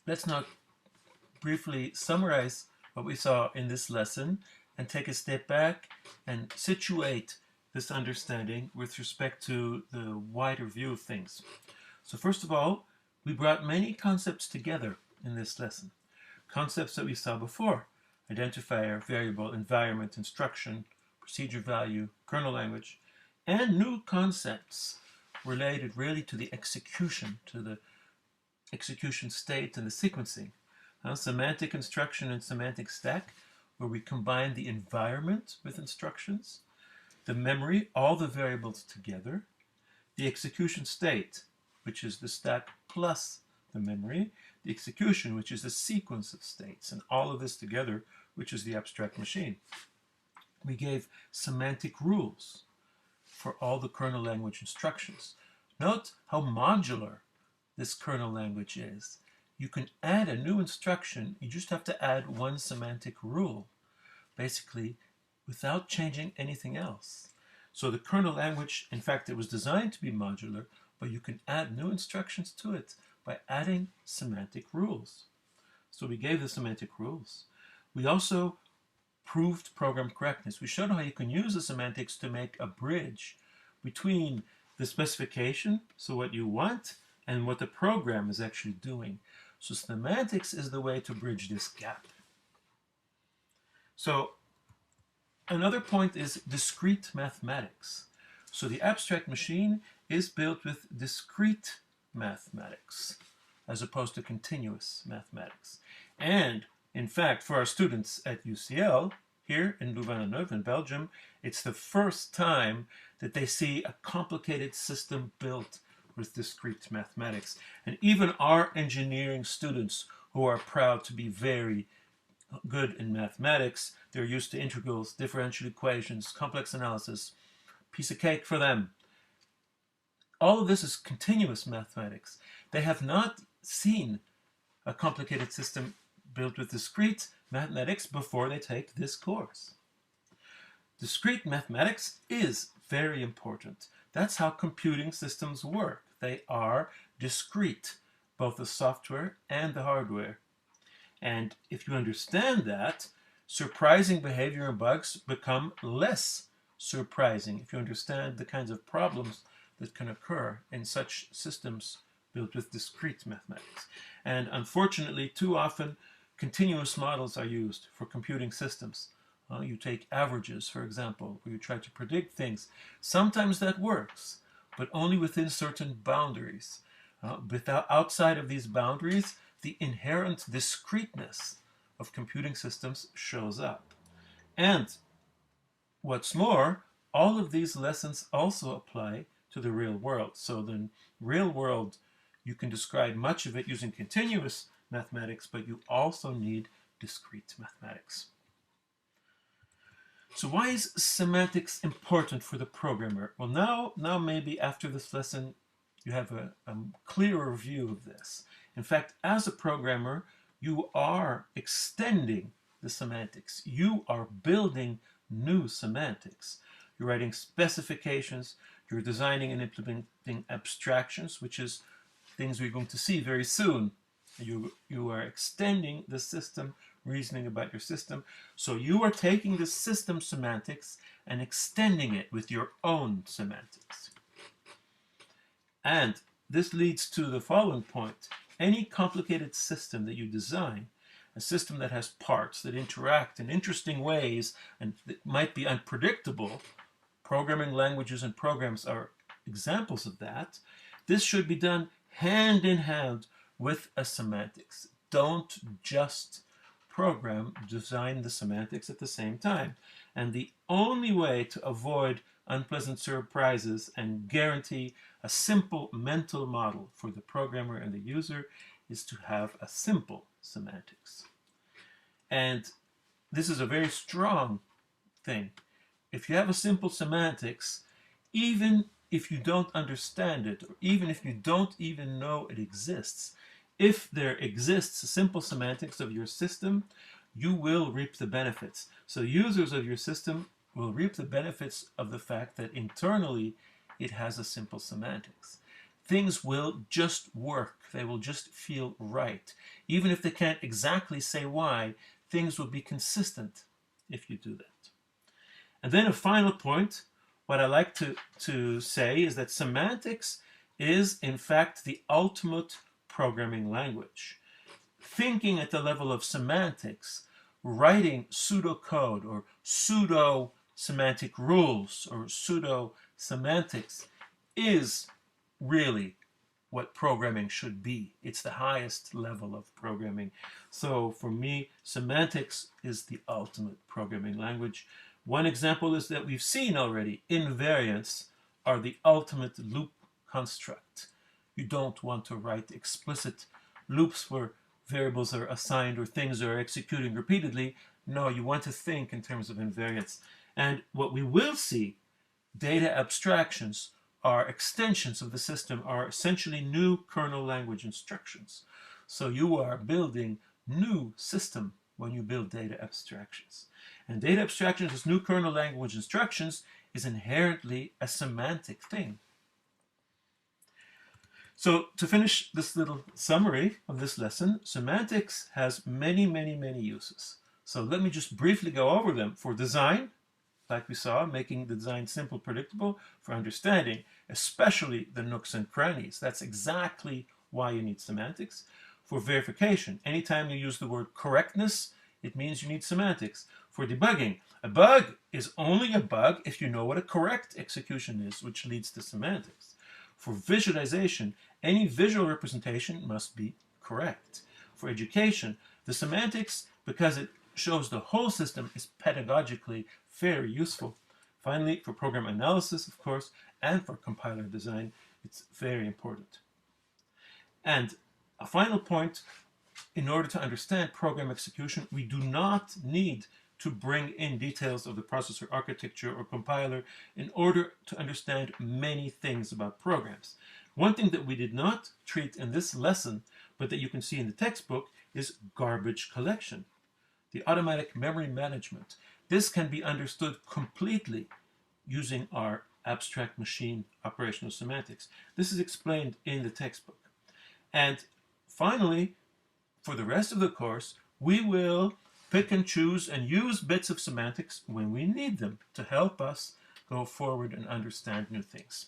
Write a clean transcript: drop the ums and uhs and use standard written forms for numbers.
Let's now briefly summarize what we saw in this lesson and take a step back and situate this understanding with respect to the wider view of things. So first of all, we brought many concepts together in this lesson. Concepts that we saw before: identifier, variable, environment, instruction, procedure value, kernel language, and new concepts related really to the execution state and the sequencing. Semantic instruction and semantic stack, where we combine the environment with instructions, the memory, all the variables together, the execution state, which is the stack plus the memory, the execution, which is a sequence of states, and all of this together, which is the abstract machine. We gave semantic rules for all the kernel language instructions. Note how modular this kernel language is. You can add a new instruction, you just have to add one semantic rule, basically, without changing anything else. So the kernel language, in fact, it was designed to be modular, but you can add new instructions to it by adding semantic rules. So we gave the semantic rules. We also proved program correctness. We showed how you can use the semantics to make a bridge between the specification, so what you want, and what the program is actually doing. So semantics is the way to bridge this gap. So another point is discrete mathematics. So the abstract machine is built with discrete mathematics as opposed to continuous mathematics. And in fact, for our students at UCL, here in Louvain-la-Neuve in Belgium, it's the first time that they see a complicated system built with discrete mathematics. And even our engineering students, who are proud to be very good in mathematics, they're used to integrals, differential equations, complex analysis, piece of cake for them. All of this is continuous mathematics. They have not seen a complicated system built with discrete mathematics before they take this course. Discrete mathematics is very important. That's how computing systems work. They are discrete, both the software and the hardware. And if you understand that, surprising behavior and bugs become less surprising if you understand the kinds of problems that can occur in such systems built with discrete mathematics. And unfortunately, too often, continuous models are used for computing systems. You take averages, for example, where you try to predict things. Sometimes that works, but only within certain boundaries. Outside of these boundaries, the inherent discreteness of computing systems shows up. And what's more, all of these lessons also apply to the real world. So the real world, you can describe much of it using continuous mathematics, but you also need discrete mathematics. So why is semantics important for the programmer? Well, now maybe after this lesson, you have a clearer view of this. In fact, as a programmer, you are extending the semantics. You are building new semantics. You're writing specifications, you're designing and implementing abstractions, which is things we're going to see very soon. You are extending the system, reasoning about your system. So you are taking the system semantics and extending it with your own semantics. And this leads to the following point. Any complicated system that you design, a system that has parts that interact in interesting ways and that might be unpredictable, programming languages and programs are examples of that, this should be done hand in hand with a semantics. Don't just design the semantics at the same time. And the only way to avoid unpleasant surprises and guarantee a simple mental model for the programmer and the user is to have a simple semantics. And this is a very strong thing. If you have a simple semantics, even if you don't understand it, or even if you don't even know it exists, if there exists a simple semantics of your system, you will reap the benefits. So users of your system will reap the benefits of the fact that internally it has a simple semantics. things will just work. They will just feel right. Even if they can't exactly say why, things will be consistent if you do that. And then a final point, what I like to say is that semantics is in fact the ultimate programming language. Thinking at the level of semantics, writing pseudocode or pseudo semantic rules or pseudo semantics is really what programming should be. It's the highest level of programming. So for me, semantics is the ultimate programming language. One example is that we've seen already, invariants are the ultimate loop construct. You don't want to write explicit loops where variables are assigned or things are executing repeatedly. No, you want to think in terms of invariants. And what we will see, data abstractions are extensions of the system, are essentially new kernel language instructions. So you are building new system when you build data abstractions. And data abstractions as new kernel language instructions is inherently a semantic thing. So to finish this little summary of this lesson, semantics has many uses. So let me just briefly go over them. For design, like we saw, making the design simple, predictable. For understanding, especially the nooks and crannies. That's exactly why you need semantics. For verification, anytime you use the word correctness, it means you need semantics. For debugging, a bug is only a bug if you know what a correct execution is, which leads to semantics. For visualization, any visual representation must be correct. For education, the semantics, because it shows the whole system, is pedagogically very useful. Finally, for program analysis, of course, and for compiler design, it's very important. And a final point, in order to understand program execution, we do not need to bring in details of the processor architecture or compiler in order to understand many things about programs. One thing that we did not treat in this lesson, but that you can see in the textbook, is garbage collection, the automatic memory management. This can be understood completely using our abstract machine operational semantics. This is explained in the textbook. And finally, for the rest of the course, we will pick and choose and use bits of semantics when we need them to help us go forward and understand new things.